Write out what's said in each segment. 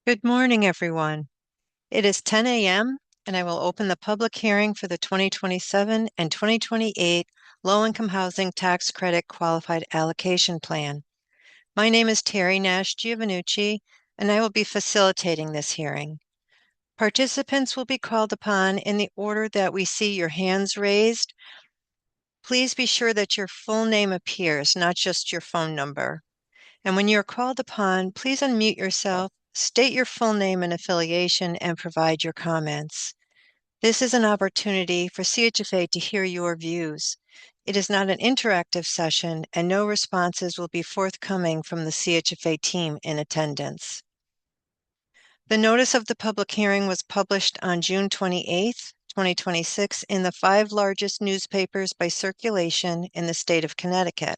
Good morning, everyone. It is 10 a.m., and I will open the public hearing for the 2027 and 2028 Low-Income Housing Tax Credit Qualified Allocation Plan. My name is Terry Nash Giovannucci, and I will be facilitating this hearing. Participants will be called upon in the order that we see your hands raised. Please be sure that your full name appears, not just your phone number. And when you're called upon, please unmute yourself, state your full name and affiliation, and provide your comments. This is an opportunity for CHFA to hear your views. It is not an interactive session, and no responses will be forthcoming from the CHFA team in attendance. The notice of the public hearing was published on June 28th, 2026 in the 5 largest newspapers by circulation in the state of Connecticut.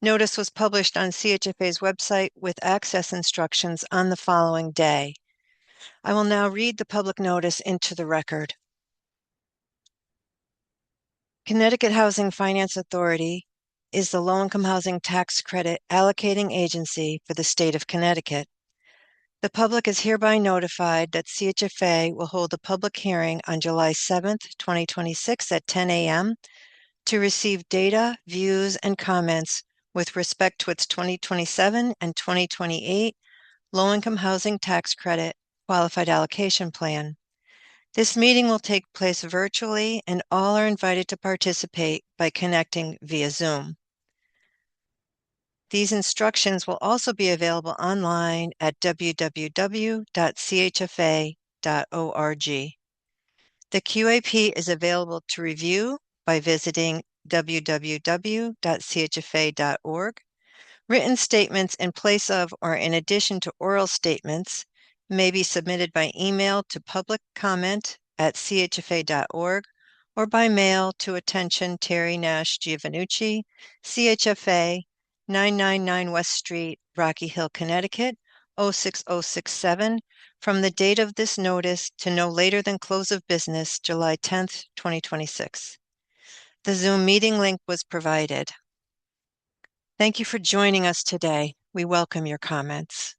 Notice was published on CHFA's website with access instructions on the following day. I will now read the public notice into the record. Connecticut Housing Finance Authority is the low-income housing tax credit allocating agency for the state of Connecticut. The public is hereby notified that CHFA will hold a public hearing on July 7th, 2026 at 10 a.m. to receive data, views, and comments with respect to its 2027 and 2028 Low-Income Housing Tax Credit Qualified Allocation Plan. This meeting will take place virtually, and all are invited to participate by connecting via Zoom. These instructions will also be available online at www.chfa.org. The QAP is available to review by visiting www.chfa.org. Written statements in place of or in addition to oral statements may be submitted by email to publiccomment@chfa.org or by mail to attention Terry Nash Giovannucci, CHFA, 999 West Street, Rocky Hill, Connecticut, 06067, from the date of this notice to no later than close of business, July 10th, 2026. The Zoom meeting link was provided. Thank you for joining us today. We welcome your comments.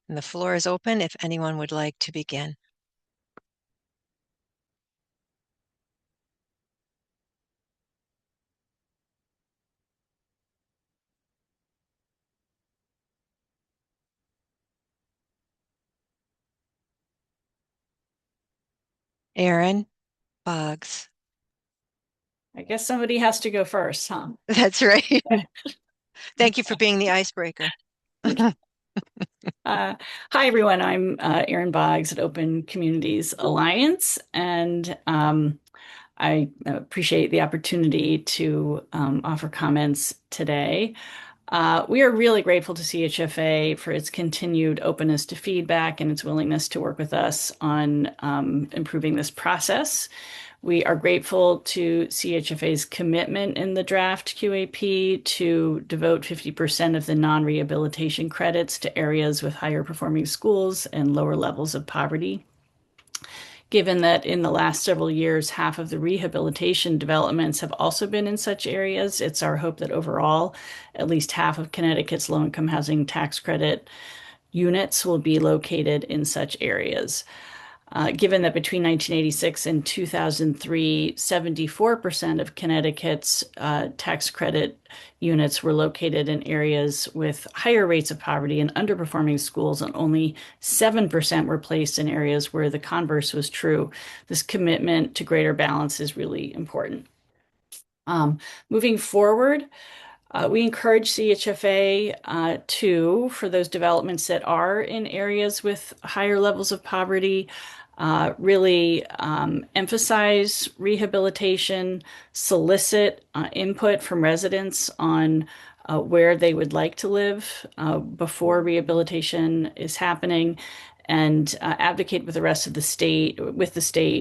And the floor is open if anyone would like to begin. Aaron Boggs. I guess somebody has to go first, huh? That's right. Thank you for being the icebreaker. Hi, everyone. I'm Erin Boggs at Open Communities Alliance, and I appreciate the opportunity to offer comments today. We are really grateful to CHFA for its continued openness to feedback and its willingness to work with us on improving this process. We are grateful to CHFA's commitment in the draft QAP to devote 50% of the non-rehabilitation credits to areas with higher performing schools and lower levels of poverty. Given that in the last several years, half of the rehabilitation developments have also been in such areas, it's our hope that overall, at least half of Connecticut's low-income housing tax credit units will be located in such areas. Given that between 1986 and 2003, 74% of Connecticut's tax credit units were located in areas with higher rates of poverty and underperforming schools, and only 7% were placed in areas where the converse was true. This commitment to greater balance is really important. Moving forward, we encourage CHFA to, for those developments that are in areas with higher levels of poverty, really emphasize rehabilitation, solicit input from residents on where they would like to live before rehabilitation is happening, and advocate with the rest of the state,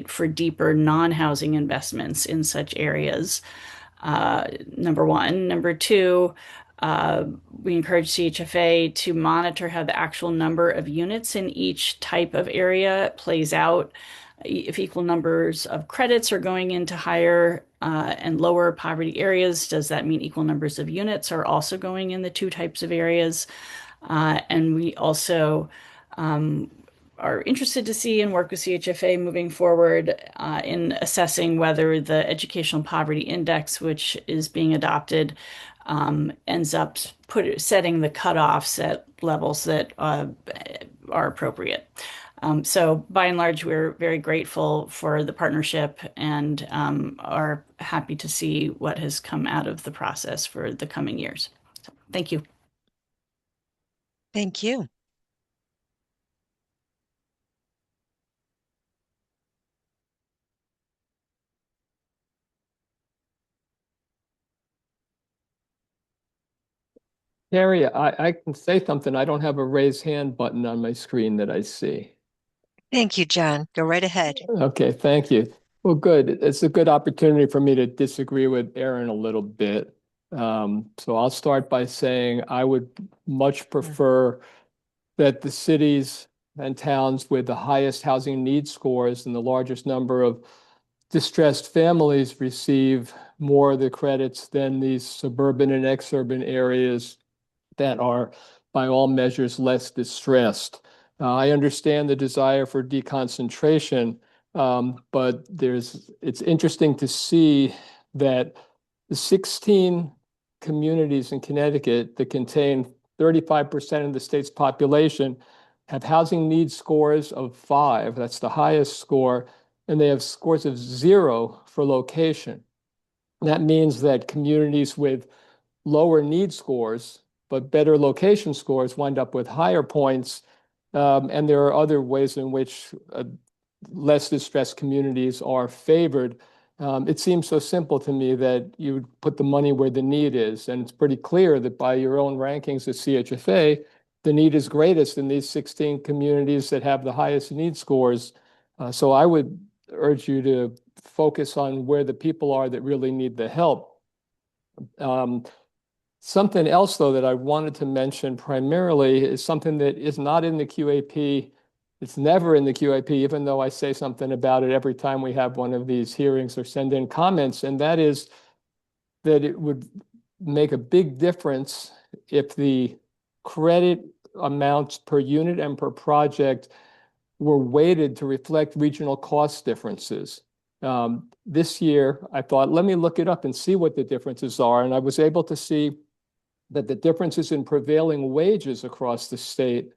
for deeper non-housing investments in such areas. Number one. Number two, we encourage CHFA to monitor how the actual number of units in each type of area plays out if equal numbers of credits are going into higher and lower poverty areas, does that mean equal numbers of units are also going in the two types of areas? And we also are interested to see and work with CHFA moving forward in assessing whether the Educational Poverty Index, which is being adopted, ends up setting the cutoffs at levels that are appropriate. So by and large, we're very grateful for the partnership and are happy to see what has come out of the process for the coming years. So, thank you. Thank you. Carrie, I can say something. I don't have a raise hand button on my screen that I see. Thank you, John. Go right ahead. Okay, thank you. Well, good. It's a good opportunity for me to disagree with Aaron a little bit. So I'll start by saying I would much prefer that the cities and towns with the highest housing need scores and the largest number of distressed families receive more of the credits than these suburban and exurban areas that are, by all measures, less distressed. I understand the desire for deconcentration, but it's interesting to see that the 16 communities in Connecticut that contain 35% of the state's population have housing needs scores of 5. That's the highest score, and they have scores of 0 for location. That means that communities with lower need scores, but better location scores wind up with higher points. And there are other ways in which less distressed communities are favored. It seems so simple to me that you would put the money where the need is. And it's pretty clear that by your own rankings at CHFA, the need is greatest in these 16 communities that have the highest need scores. So I would urge you to focus on where the people are that really need the help. Something else, though, that I wanted to mention primarily is something that is not in the QAP. It's never in the QAP, even though I say something about it every time we have one of these hearings or send in comments, and that is that it would make a big difference if the credit amounts per unit and per project were weighted to reflect regional cost differences. This year, I thought, let me look it up and see what the differences are, and I was able to see that the differences in prevailing wages across the state,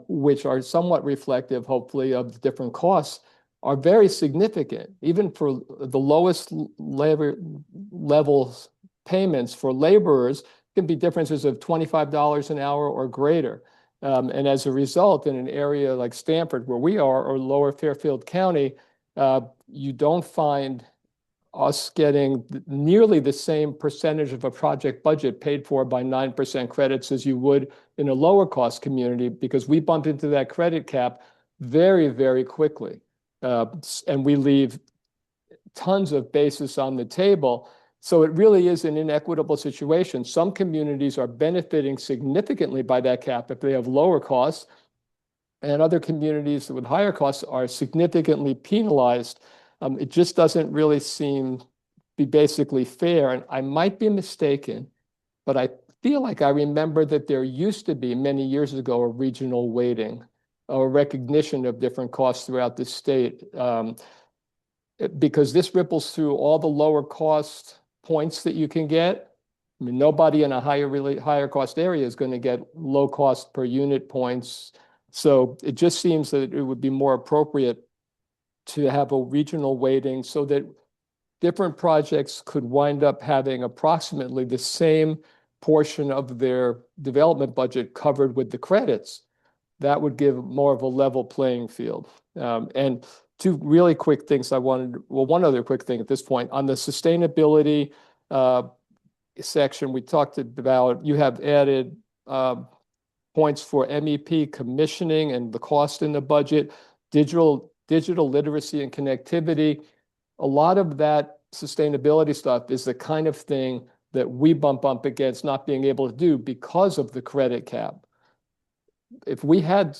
which are somewhat reflective, hopefully, of the different costs, are very significant. Even for the lowest levels payments for laborers can be differences of $25 an hour or greater. And as a result, in an area like Stamford, where we are, or Lower Fairfield County, you don't find us getting nearly the same percentage of a project budget paid for by 9% credits as you would in a lower cost community, because we bump into that credit cap very, very quickly. And we leave tons of basis on the table. So it really is an inequitable situation. Some communities are benefiting significantly by that cap if they have lower costs, and other communities with higher costs are significantly penalized. It just doesn't really seem be basically fair. And I might be mistaken, but I feel like I remember that there used to be many years ago a regional weighting or recognition of different costs throughout the state, because this ripples through all the lower cost points that you can get. I mean, nobody in a higher cost area is going to get low cost per unit points. So it just seems that it would be more appropriate to have a regional weighting so that different projects could wind up having approximately the same portion of their development budget covered with the credits. That would give more of a level playing field. And two really quick things one other quick thing at this point. On the sustainability section, we talked about, you have added points for MEP commissioning and the cost in the budget, digital literacy and connectivity. A lot of that sustainability stuff is the kind of thing that we bump up against not being able to do because of the credit cap. if we had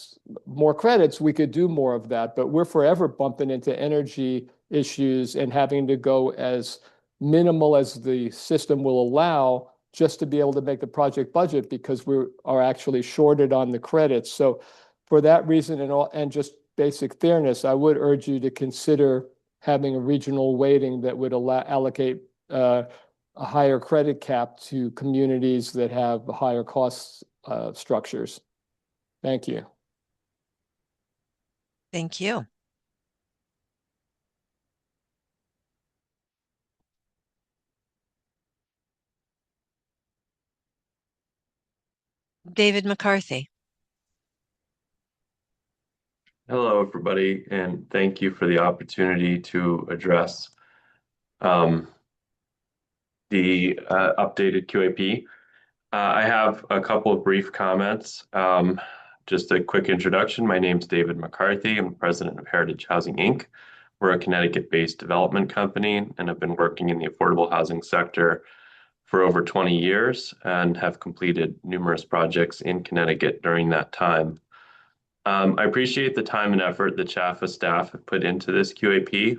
more credits, we could do more of that, but we're forever bumping into energy issues and having to go as minimal as the system will allow just to be able to make the project budget because we are actually shorted on the credits. So for that reason and just basic fairness, I would urge you to consider having a regional weighting that would allocate a higher credit cap to communities that have higher cost structures. Thank you. Thank you. David McCarthy. Hello, everybody, and thank you for the opportunity to address the updated QAP. I have a couple of brief comments. Just a quick introduction. My name is David McCarthy. I'm president of Heritage Housing, Inc. We're a Connecticut-based development company and have been working in the affordable housing sector for over 20 years and have completed numerous projects in Connecticut during that time. I appreciate the time and effort that CHFA staff have put into this QAP.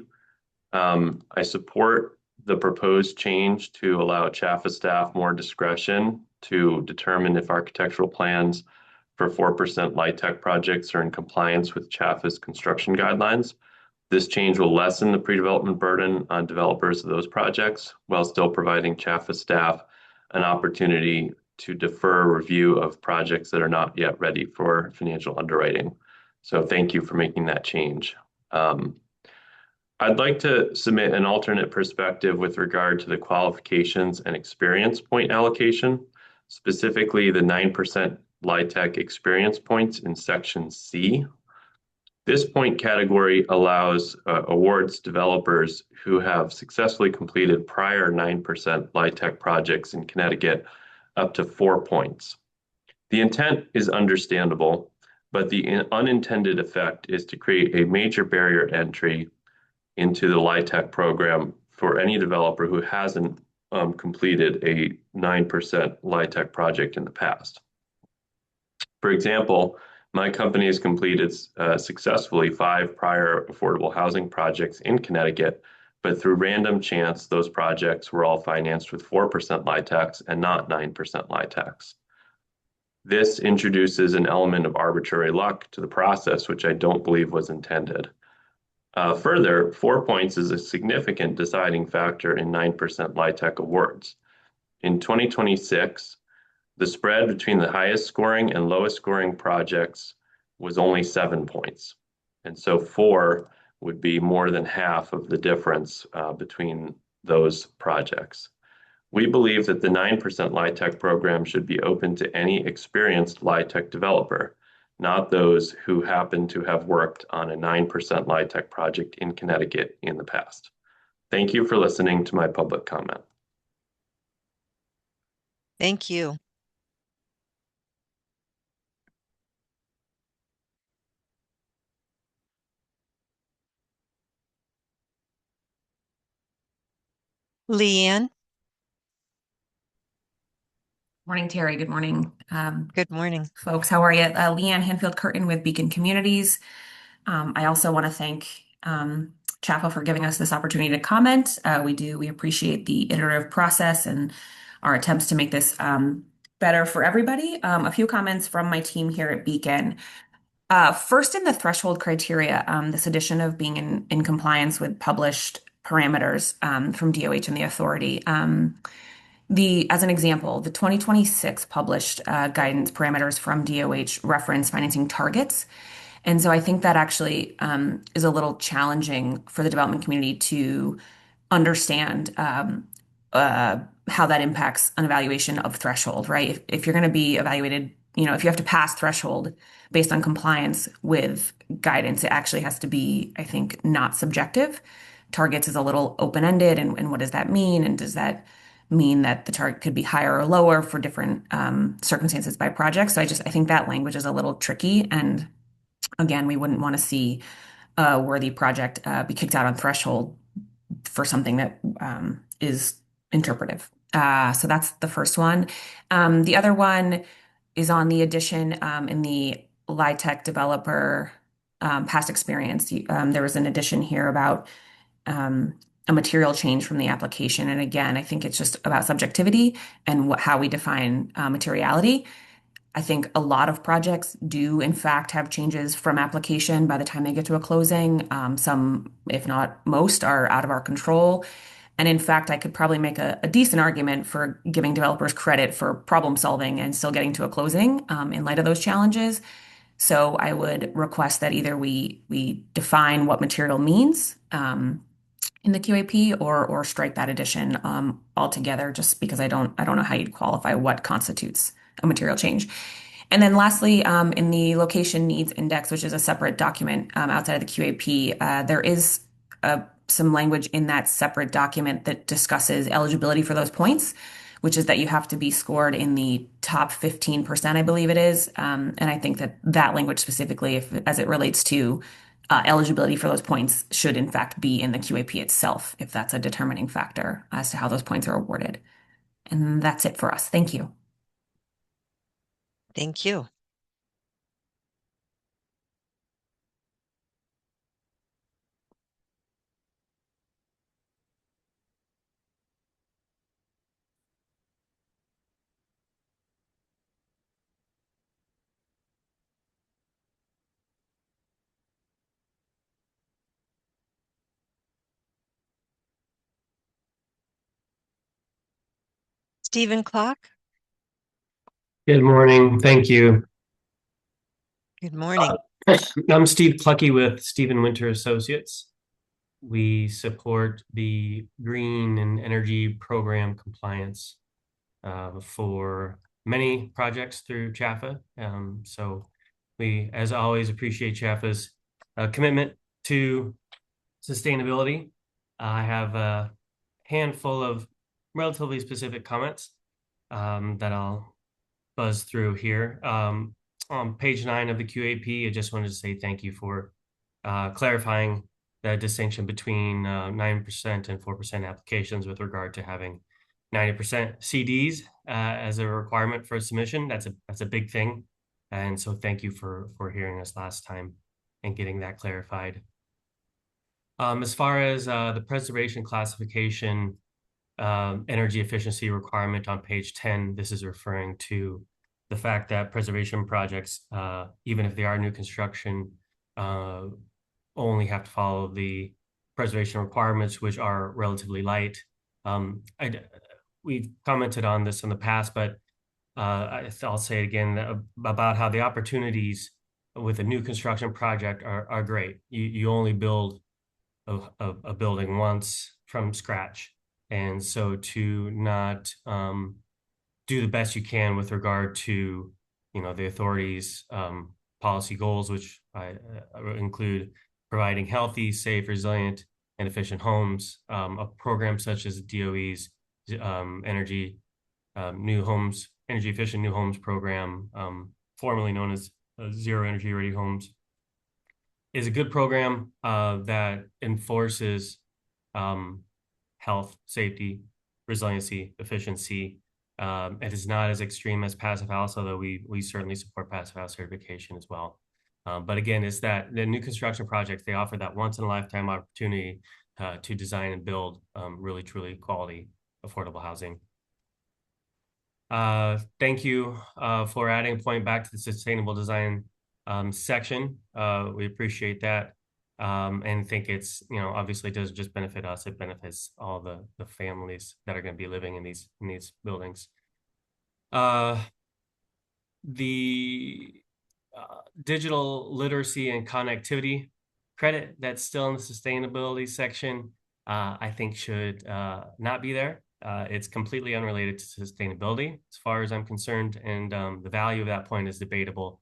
I support the proposed change to allow CHFA staff more discretion to determine if architectural plans for 4% LIHTC projects are in compliance with CHFA's construction guidelines. This change will lessen the pre-development burden on developers of those projects while still providing CHFA staff an opportunity to defer review of projects that are not yet ready for financial underwriting. So thank you for making that change. I'd like to submit an alternate perspective with regard to the qualifications and experience point allocation, specifically the 9% LIHTC experience points in section C. This point category allows awards developers who have successfully completed prior 9% LIHTC projects in Connecticut up to 4 points. The intent is understandable, but the unintended effect is to create a major barrier entry into the LIHTC program for any developer who hasn't completed a 9% LIHTC project in the past. For example, my company has completed successfully 5 prior affordable housing projects in Connecticut, but through random chance, those projects were all financed with 4% LIHTCs and not 9% LIHTCs. This introduces an element of arbitrary luck to the process, which I don't believe was intended. Further, 4 points is a significant deciding factor in 9% LIHTC awards. In 2026, the spread between the highest scoring and lowest scoring projects was only 7 points. And so 4 would be more than half of the difference between those projects. We believe that the 9% LIHTC program should be open to any experienced LIHTC developer, not those who happen to have worked on a 9% LIHTC project in Connecticut in the past. Thank you for listening to my public comment. Thank you. Leanne. Morning, Terry. Good morning. Good morning. Folks. How are you? Leanne Hanfield-Curtin with Beacon Communities. I also want to thank CHFA for giving us this opportunity to comment. We appreciate the iterative process and our attempts to make this better for everybody. A few comments from my team here at Beacon. First, in the threshold criteria, this addition of being in compliance with published parameters from DOH and the authority. As an example, the 2026 published guidance parameters from DOH reference financing targets. And so I think that actually is a little challenging for the development community to understand how that impacts an evaluation of threshold, right? If you're going to be evaluated, if you have to pass threshold based on compliance with guidance, it actually has to be, I think, not subjective. Targets is a little open-ended, and what does that mean? And does that mean that the target could be higher or lower for different circumstances by project? So I think that language is a little tricky. And again, we wouldn't want to see a worthy project be kicked out on threshold for something that is interpretive. So that's the first one. The other one, is on the addition in the LIHTC developer past experience. There was an addition here about a material change from the application. And again, I think it's just about subjectivity and how we define materiality. I think a lot of projects do, in fact, have changes from application by the time they get to a closing. Some, if not most, are out of our control. And in fact, I could probably make a decent argument for giving developers credit for problem solving and still getting to a closing in light of those challenges. So I would request that either we define what material means in the QAP or strike that addition altogether, just because I don't know how you'd qualify what constitutes a material change. And then lastly, in the location needs index, which is a separate document outside of the QAP, there is some language in that separate document that discusses eligibility for those points, which is that you have to be scored in the top 15%, I believe it is. And I think that language specifically, as it relates to eligibility for those points, should in fact be in the QAP itself, if that's a determining factor as to how those points are awarded. And that's it for us. Thank you. Thank you. Stephen Clark, Good morning. Thank you. good morning. I'm Steve Clucky with Stephen Winter Associates. We support the green and energy program compliance for many projects through CHFA. So we, as always, appreciate CHFA's commitment to sustainability. I have a handful of relatively specific comments that I'll buzz through here. On page 9 of the QAP, I just wanted to say thank you for clarifying the distinction between 9% and 4% applications with regard to having 90% CDs as a requirement for a submission. That's a big thing. And so thank you for hearing us last time and getting that clarified. As far as the preservation classification energy efficiency requirement on page 10, this is referring to the fact that preservation projects, even if they are new construction, only have to follow the preservation requirements, which are relatively light. We've commented on this in the past, but I'll say it again about how the opportunities with a new construction project are great. You only build a building once from scratch. And so to not do the best you can with regard to, the authorities' policy goals, which include providing healthy, safe, resilient, and efficient homes. A program such as DOE's energy efficient new homes program, formerly known as Zero Energy Ready Homes, is a good program that enforces health, safety, resiliency, efficiency. It is not as extreme as Passive House, although we certainly support Passive House certification as well. But again, it's that the new construction projects, they offer that once in a lifetime opportunity to design and build really, truly quality, affordable housing. Thank you for adding a point back to the sustainable design section. We appreciate that. And think it's, obviously doesn't just benefit us, it benefits all the families that are going to be living in these buildings. The digital literacy and connectivity credit that's still in the sustainability section, I think should not be there. It's completely unrelated to sustainability as far as I'm concerned. And the value of that point is debatable.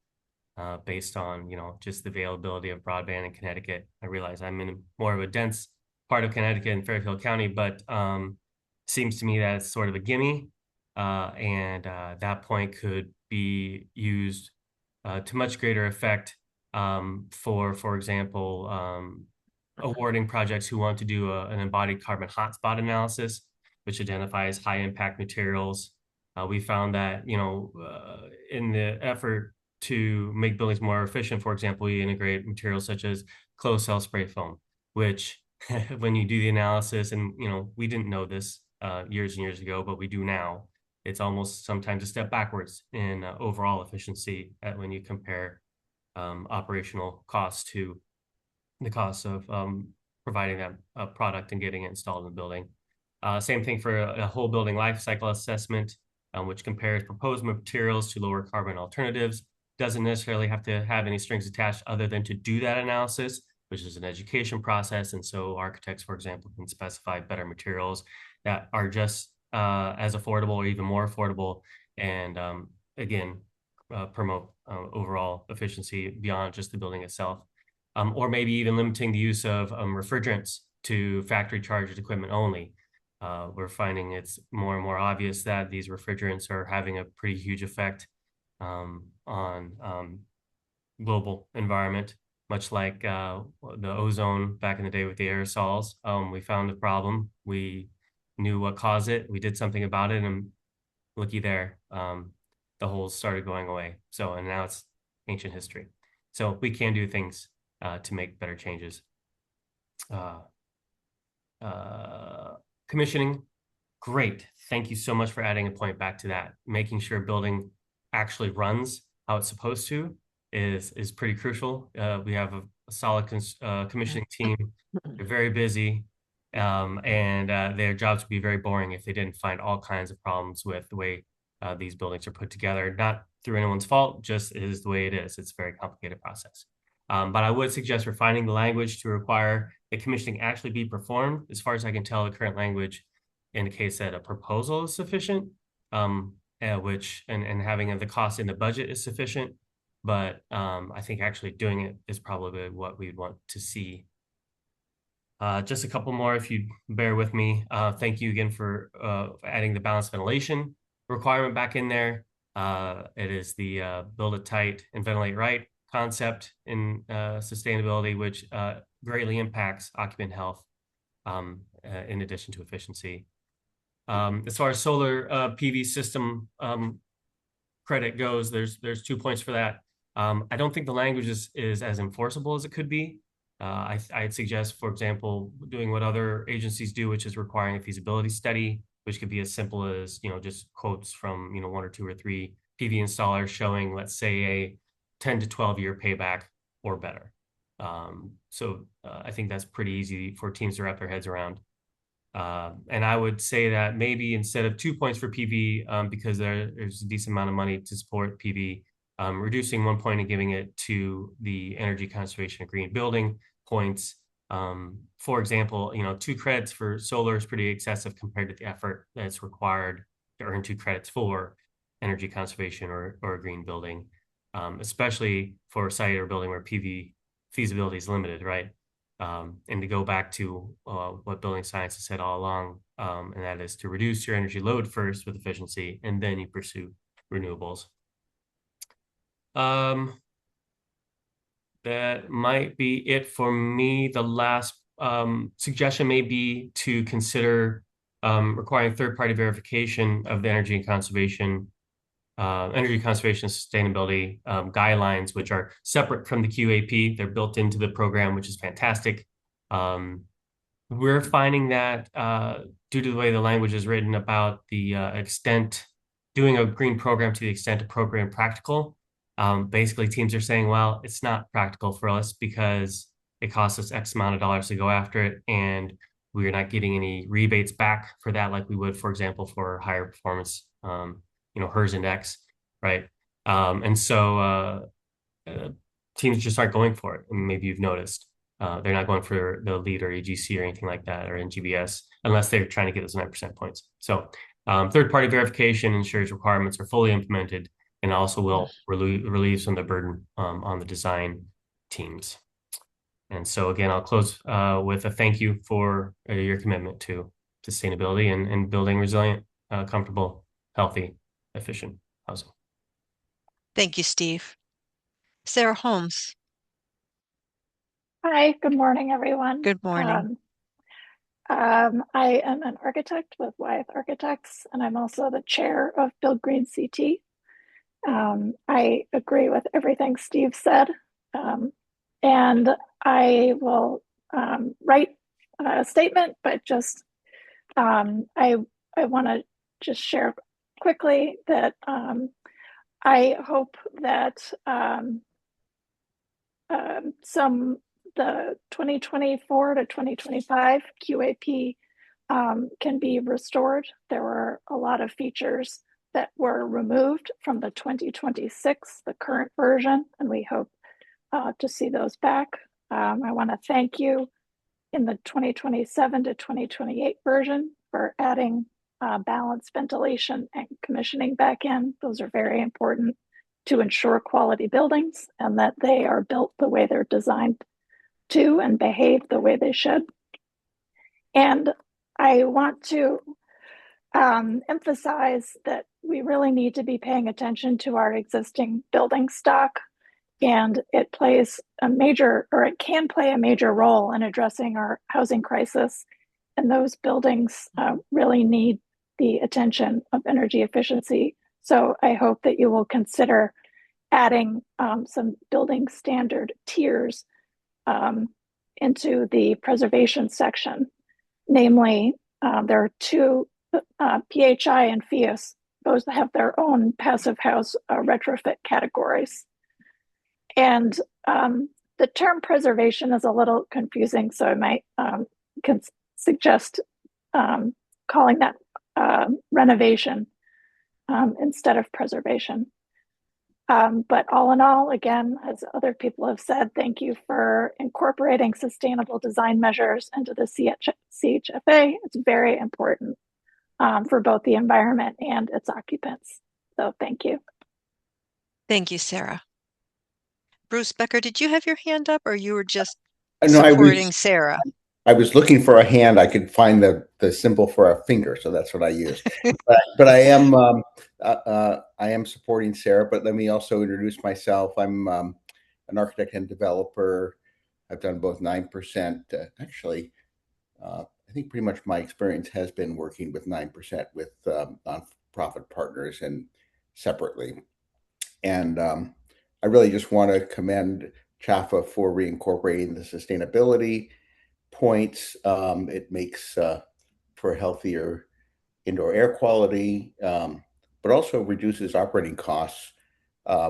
Based on, just the availability of broadband in Connecticut. I realize I'm in more of a dense part of Connecticut in Fairfield County, but seems to me that it's sort of a gimme. And that point could be used to much greater effect for example, awarding projects who want to do an embodied carbon hotspot analysis, which identifies high impact materials We found that, in the effort to make buildings more efficient, for example, we integrate materials such as closed cell spray foam, which when you do the analysis, and we didn't know this years and years ago, but we do now, it's almost sometimes a step backwards in overall efficiency when you compare operational costs to the cost of providing that product and getting it installed in the building. Same thing for a whole building life cycle assessment, which compares proposed materials to lower carbon alternatives. Doesn't necessarily have to have any strings attached other than to do that analysis, which is an education process. And so architects, for example, can specify better materials that are just as affordable or even more affordable, and again, promote overall efficiency beyond just the building itself. Or maybe even limiting the use of refrigerants to factory charged equipment only. We're finding it's more and more obvious that these refrigerants are having a pretty huge effect on global environment, much like the ozone back in the day with the aerosols. We found the problem. We knew what caused it. We did something about it, and looky there, the holes started going away. And now it's ancient history. So we can do things to make better changes. Commissioning, great. Thank you so much for adding a point back to that. Making sure building actually runs how it's supposed to is pretty crucial. We have a solid commissioning team. They're very busy, and their jobs would be very boring if they didn't find all kinds of problems with the way these buildings are put together. Not through anyone's fault, just is the way it is. It's a very complicated process. But I would suggest refining the language to require that commissioning actually be performed. As far as I can tell, the current language indicates that a proposal is sufficient, and having the cost in the budget is sufficient. But I think actually doing it is probably what we'd want to see. Just a couple more, if you bear with me. Thank you again for adding the balanced ventilation requirement back in there. It is the build it tight and ventilate right concept in sustainability, which greatly impacts occupant health in addition to efficiency. As far as solar PV system credit goes, there's 2 points for that. I don't think the language is as enforceable as it could be. I'd suggest, for example, doing what other agencies do, which is requiring a feasibility study, which could be as simple as just quotes from 1 or 2 or 3 PV installers showing, let's say, a 10 to 12 year payback or better. I think that's pretty easy for teams to wrap their heads around. And I would say that maybe instead of 2 points for PV, because there's a decent amount of money to support PV, reducing 1 point and giving it to the energy conservation and green building points. For example, 2 credits for solar is pretty excessive compared to the effort that's required to earn 2 credits for energy conservation or green building. Especially for a site or building where PV feasibility is limited, right? And to go back to what building science has said all along, and that is to reduce your energy load first with efficiency, and then you pursue renewables. That might be it for me. The last suggestion may be to consider requiring third-party verification of the energy conservation sustainability guidelines, which are separate from the QAP. They're built into the program, which is fantastic. We're finding that due to the way the language is written about the extent, doing a green program to the extent appropriate and practical, basically teams are saying, well, it's not practical for us because it costs us X amount of dollars to go after it, and we're not getting any rebates back for that like we would, for example, for higher performance HERS index, right? And so teams just aren't going for it. And maybe you've noticed they're not going for the LEED or AGC or anything like that, or NGBS, unless they're trying to get those 9% points. So third-party verification ensures requirements are fully implemented and also will relieve some of the burden on the design teams. And so again, I'll close with a thank you for your commitment to sustainability and building resilient, comfortable, healthy, efficient housing. Thank you, Steve. Sarah Holmes. Hi, good morning, everyone. Good morning. I am an architect with Wyeth Architects, and I'm also the chair of Build Green CT. I agree with everything Steve said, and I will write a statement, but just I want to just share quickly that I hope that the 2024 to 2025 QAP can be restored. There were a lot of features that were removed from the 2026, the current version, and we hope to see those back. I want to thank you in the 2027 to 2028 version for adding balanced ventilation and commissioning back in. Those are very important to ensure quality buildings and that they are built the way they're designed to and behave the way they should. And I want to emphasize that we really need to be paying attention to our existing building stock, and it plays a major, or it can play a major role in addressing our housing crisis. And those buildings really need the attention of energy efficiency. So I hope that you will consider adding some building standard tiers into the preservation section. Namely, there are two, PHI and FIAS, those that have their own passive house retrofit categories. And the term preservation is a little confusing, so I might suggest calling that renovation instead of preservation. But all in all, again, as other people have said, thank you for incorporating sustainable design measures into the CHFA. It's very important for both the environment and its occupants. So thank you. Thank you, Sarah. Bruce Becker, did you have your hand up, or you were just No, supporting Sarah? I was looking for a hand. I could find the symbol for a finger, so that's what I used. but I am supporting Sarah. But let me also introduce myself. I'm an architect and developer. I've done both 9%. Actually, I think pretty much my experience has been working with 9% with nonprofit partners and separately. And I really just want to commend CHFA for reincorporating the sustainability points. It makes for healthier indoor air quality, but also reduces operating costs,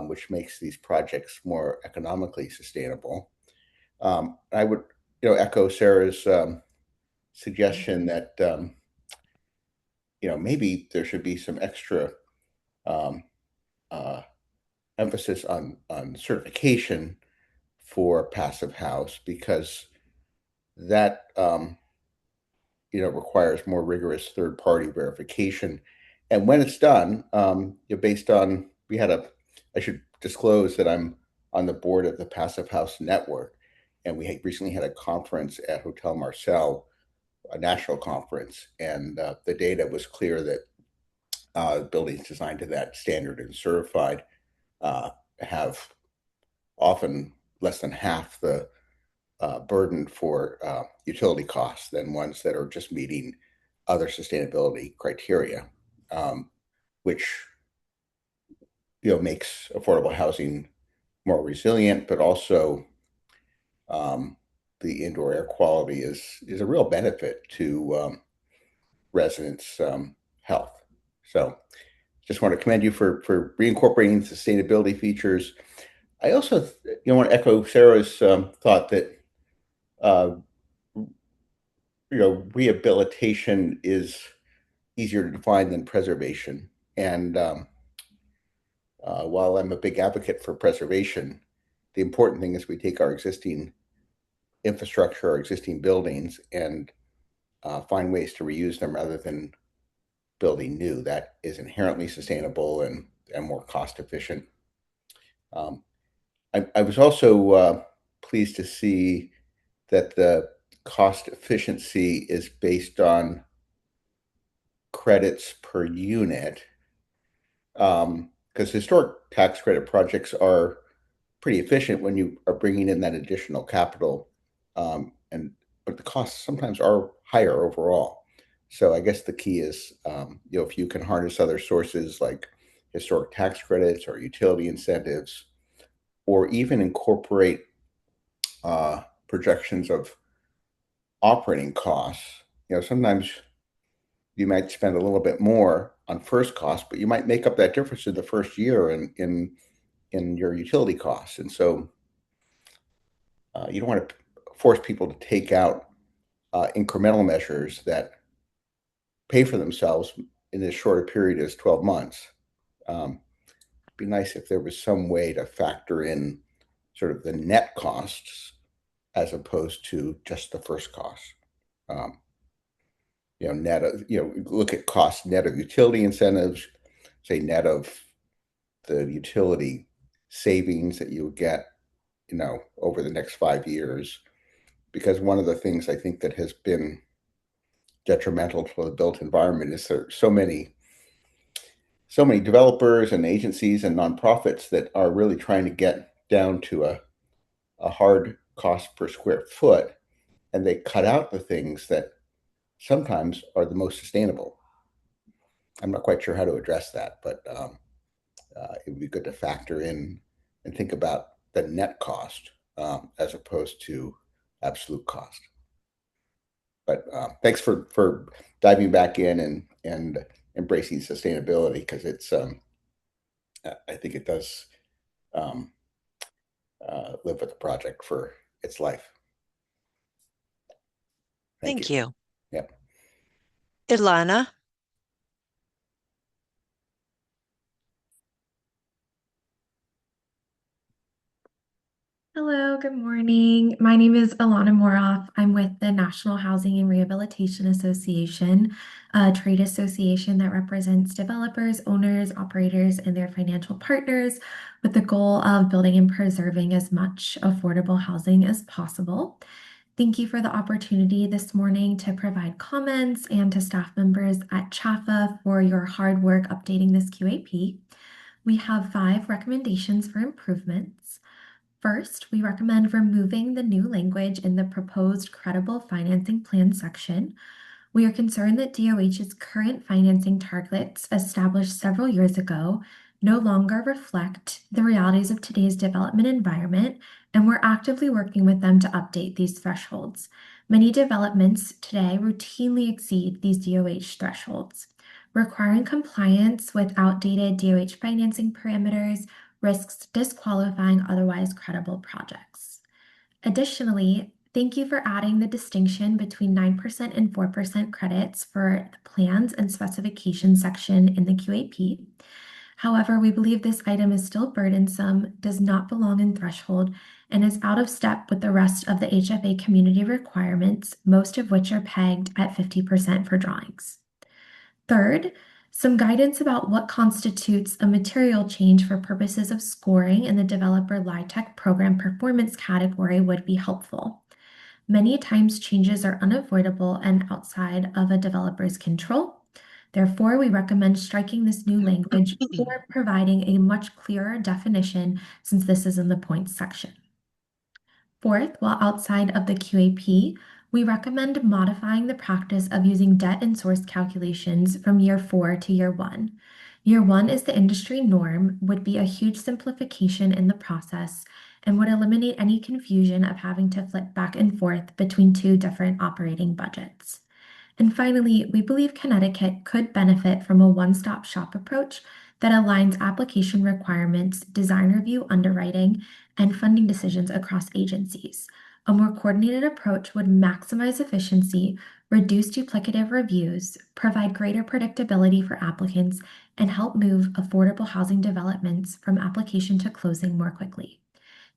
which makes these projects more economically sustainable. I would, echo Sarah's suggestion that maybe there should be some extra emphasis on certification for passive house, because that requires more rigorous third-party verification. And when it's done, based on, I should disclose that I'm on the board of the Passive House Network, and we recently had a conference at Hotel Marcel, a national conference, and the data was clear that buildings designed to that standard and certified have often less than half the burden for utility costs than ones that are just meeting other sustainability criteria, which makes affordable housing more resilient, but also the indoor air quality is a real benefit to residents' health. So just want to commend you for reincorporating sustainability features. I also want to echo Sarah's thought that rehabilitation is easier to define than preservation. And while I'm a big advocate for preservation, the important thing is we take our existing infrastructure, our existing buildings, and find ways to reuse them rather than building new. That is inherently sustainable and more cost efficient. I was also pleased to see that the cost efficiency is based on credits per unit, because historic tax credit projects are pretty efficient when you are bringing in that additional capital, and but the costs sometimes are higher overall. So I guess the key is, if you can harness other sources like historic tax credits or utility incentives, or even incorporate projections of operating costs. Sometimes you might spend a little bit more on first cost, but you might make up that difference in the first year in your utility costs. And so you don't want to force people to take out incremental measures that pay for themselves in as short a period as 12 months. It'd be nice if there was some way to factor in sort of the net costs as opposed to just the first cost. Net of, look at cost net of utility incentives, say net of the utility savings that you would get, over the next 5 years. Because one of the things I think that has been detrimental to the built environment is there are so many developers and agencies and nonprofits that are really trying to get down to a hard cost per square foot, and they cut out the things that sometimes are the most sustainable. I'm not quite sure how to address that, but it would be good to factor in and think about the net cost as opposed to absolute cost. But thanks for diving back in and embracing sustainability, because it's I think it does live with the project for its life. Thank you. Yep. Ilana. Hello, good morning. My name is Alana Moroff. I'm with the National Housing and Rehabilitation Association, a trade association that represents developers, owners, operators, and their financial partners with the goal of building and preserving as much affordable housing as possible. Thank you for the opportunity this morning to provide comments, and to staff members at CHFA for your hard work updating this QAP. We have 5 recommendations for improvements. First, we recommend removing the new language in the proposed credible financing plan section. We are concerned that DOH's current financing targets, established several years ago, no longer reflect the realities of today's development environment, and we're actively working with them to update these thresholds. Many developments today routinely exceed these DOH thresholds. Requiring compliance with outdated DOH financing parameters risks disqualifying otherwise credible projects. Additionally, thank you for adding the distinction between 9% and 4% credits for the plans and specifications section in the QAP. However, we believe this item is still burdensome, does not belong in threshold, and is out of step with the rest of the HFA community requirements, most of which are pegged at 50% for drawings. Third, some guidance about what constitutes a material change for purposes of scoring in the developer LIHTC program performance category would be helpful. Many times changes are unavoidable and outside of a developer's control. Therefore, we recommend striking this new language or providing a much clearer definition, since this is in the points section. Fourth, while outside of the QAP, we recommend modifying the practice of using debt and source calculations from year 4 to year 1. Year 1 is the industry norm, would be a huge simplification in the process, and would eliminate any confusion of having to flip back and forth between 2 different operating budgets. And finally, we believe Connecticut could benefit from a one-stop shop approach that aligns application requirements, design review, underwriting, and funding decisions across agencies. A more coordinated approach would maximize efficiency, reduce duplicative reviews, provide greater predictability for applicants, and help move affordable housing developments from application to closing more quickly.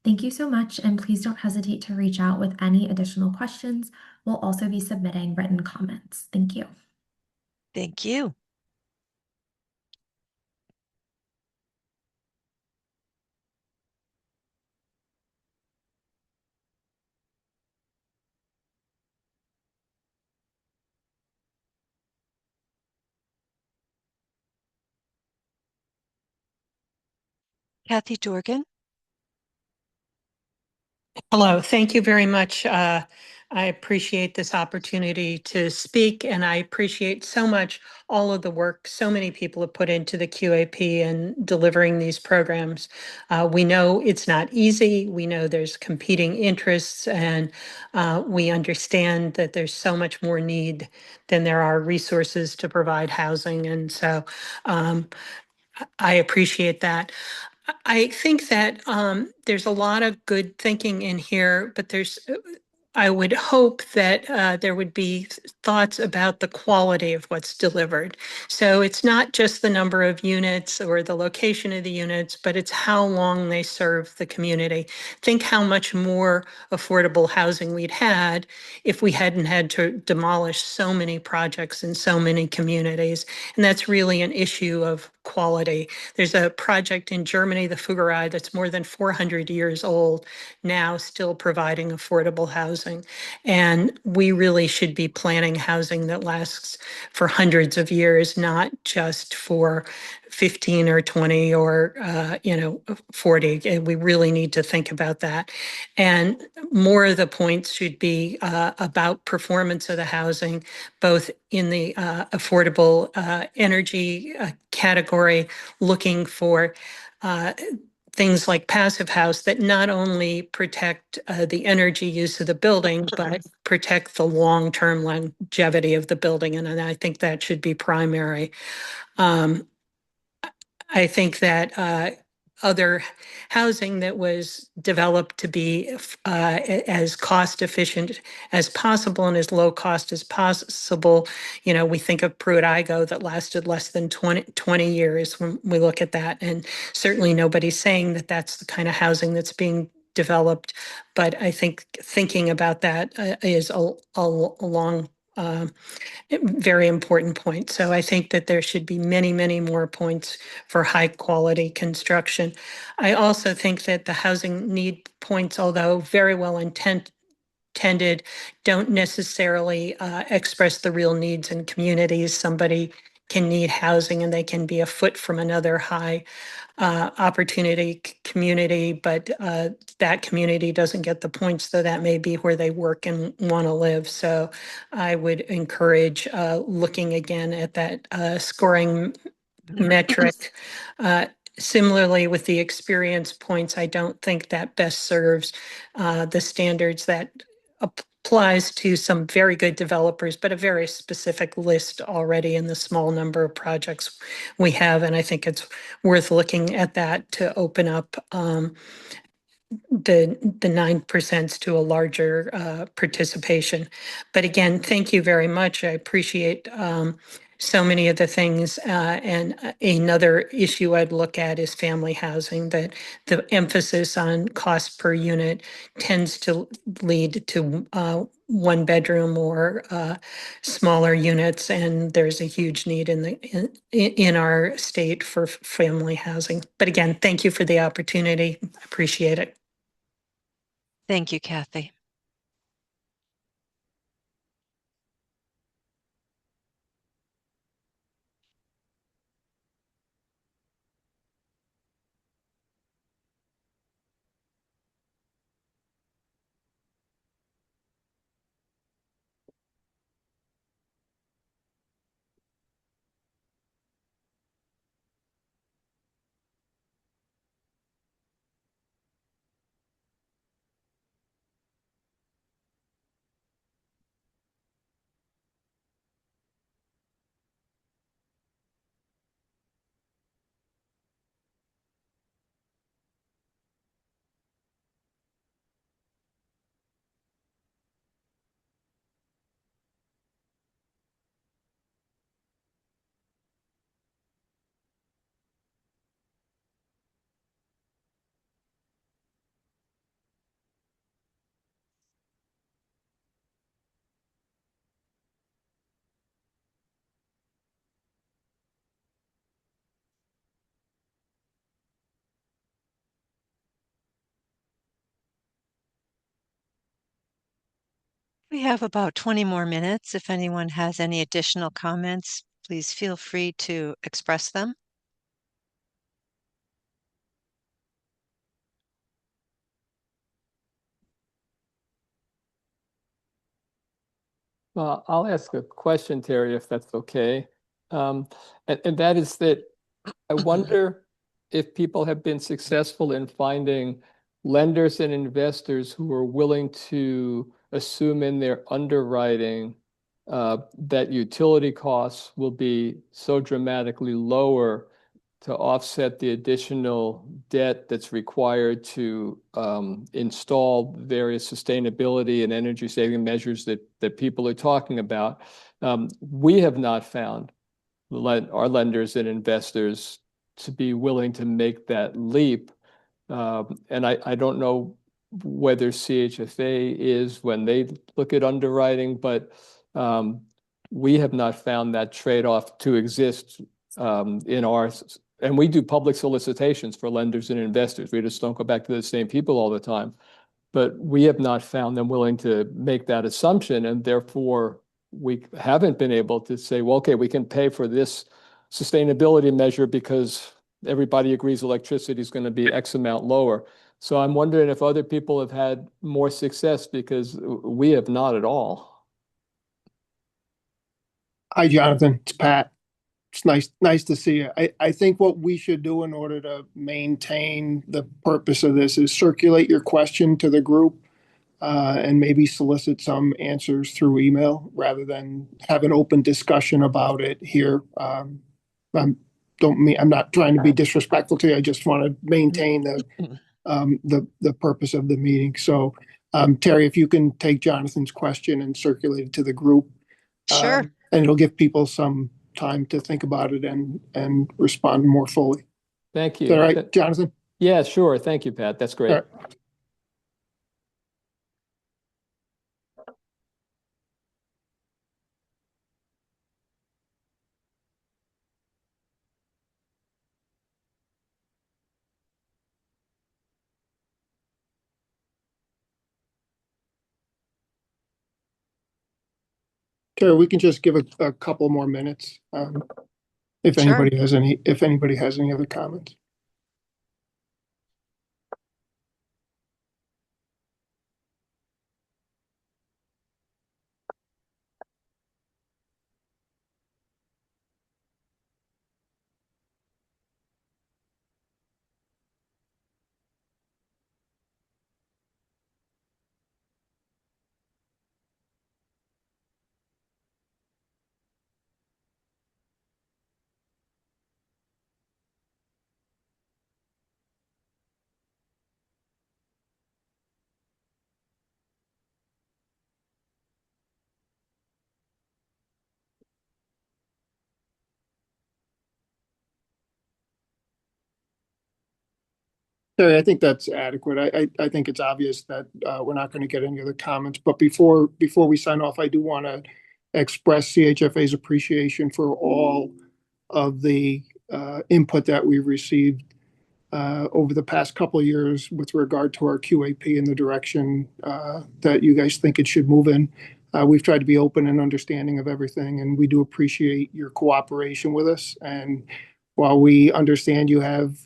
Thank you so much, and please don't hesitate to reach out with any additional questions. We'll also be submitting written comments. Thank you. Thank you. Kathy Dorgan. Hello, thank you very much, I appreciate this opportunity to speak, and I appreciate so much all of the work so many people have put into the QAP and delivering these programs. We know it's not easy. We know there's competing interests, and we understand that there's so much more need than there are resources to provide housing. And so I appreciate that. I think that there's a lot of good thinking in here, but I would hope that there would be thoughts about the quality of what's delivered. So it's not just the number of units or the location of the units, but it's how long they serve the community. Think how much more affordable housing we'd had if we hadn't had to demolish so many projects in so many communities. And that's really an issue of quality. There's a project in Germany, the Fuggerei, that's more than 400 years old, now still providing affordable housing. And we really should be planning housing that lasts for hundreds of years, not just for 15 or 20 or 40. We really need to think about that. And more of the points should be about performance of the housing, both in the affordable energy category, looking for things like passive house that not only protect the energy use of the building, but protect the long-term longevity of the building. And I think that should be primary. I think that other housing that was developed to be as cost efficient as possible and as low cost as possible. We think of Pruitt-Igoe that lasted less than 20 years when we look at that. And certainly nobody's saying that that's the kind of housing that's being developed. But I think thinking about that is a long very important point. So I think that there should be many, many more points for high quality construction. I also think that the housing need points, although very well intended, don't necessarily express the real needs in communities. Somebody can need housing and they can be a foot from another high opportunity community, but that community doesn't get the points, so that may be where they work and want to live. So I would encourage looking again at that scoring metric. Similarly, with the experience points, I don't think that best serves the standards that applies to some very good developers, but a very specific list already in the small number of projects we have. And I think it's worth looking at that to open up the 9% to a larger participation. But again, thank you very much. I appreciate so many of the things. And another issue I'd look at is family housing, that the emphasis on cost per unit tends to lead to one bedroom or smaller units. And there's a huge need in our state for family housing. But again, thank you for the opportunity. I appreciate it. Thank you, Kathy. We have about 20 more minutes. If anyone has any additional comments, please feel free to express them. Well, I'll ask a question, Terry, if that's okay. And that is that I wonder if people have been successful in finding lenders and investors who are willing to assume in their underwriting that utility costs will be so dramatically lower to offset the additional debt that's required to install various sustainability and energy saving measures that people are talking about. We have not found our lenders and investors to be willing to make that leap. And I don't know whether CHFA is when they look at underwriting, but we have not found that trade-off to exist in ours. And we do public solicitations for lenders and investors. We just don't go back to the same people all the time. But we have not found them willing to make that assumption, and therefore we haven't been able to say, well, okay, we can pay for this sustainability measure because everybody agrees electricity is going to be X amount lower. So I'm wondering if other people have had more success because we have not at all. Hi, Jonathan. It's Pat. It's nice to see you. I think what we should do in order to maintain the purpose of this is circulate your question to the group and maybe solicit some answers through email rather than have an open discussion about it here. I'm not trying to be disrespectful to you. I just want to maintain the purpose of the meeting. So, Terry, if you can take Jonathan's question and circulate it to the group. Sure. And it'll give people some time to think about it and respond more fully. Thank you. Is that right, Jonathan? Yeah, sure. Thank you, Pat. That's great. All right. Terry, we can just give a couple more minutes if Sure. anybody has any other comments. Terry, I think that's adequate. I think it's obvious that we're not going to get any other comments. But before we sign off, I do want to express CHFA's appreciation for all of the input that we've received over the past couple of years with regard to our QAP and the direction that you guys think it should move in. We've tried to be open and understanding of everything, and we do appreciate your cooperation with us. And while we understand you have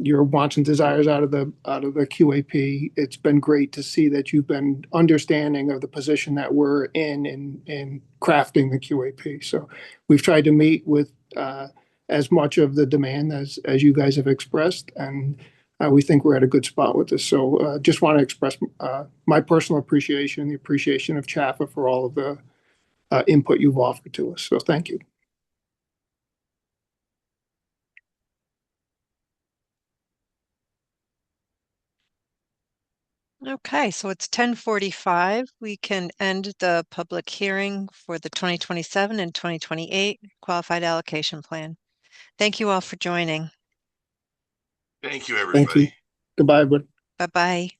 your wants and desires out of the QAP, it's been great to see that you've been understanding of the position that we're in crafting the QAP. So we've tried to meet with as much of the demand as you guys have expressed, and we think we're at a good spot with this. So just want to express my personal appreciation, the appreciation of CHFA for all of the input you've offered to us. So thank you. Okay, so it's 10:45. We can end the public hearing for the 2027 and 2028 Qualified Allocation Plan. Thank you all for joining. Thank you, everybody. Thank you. Goodbye, everybody. Bye-bye.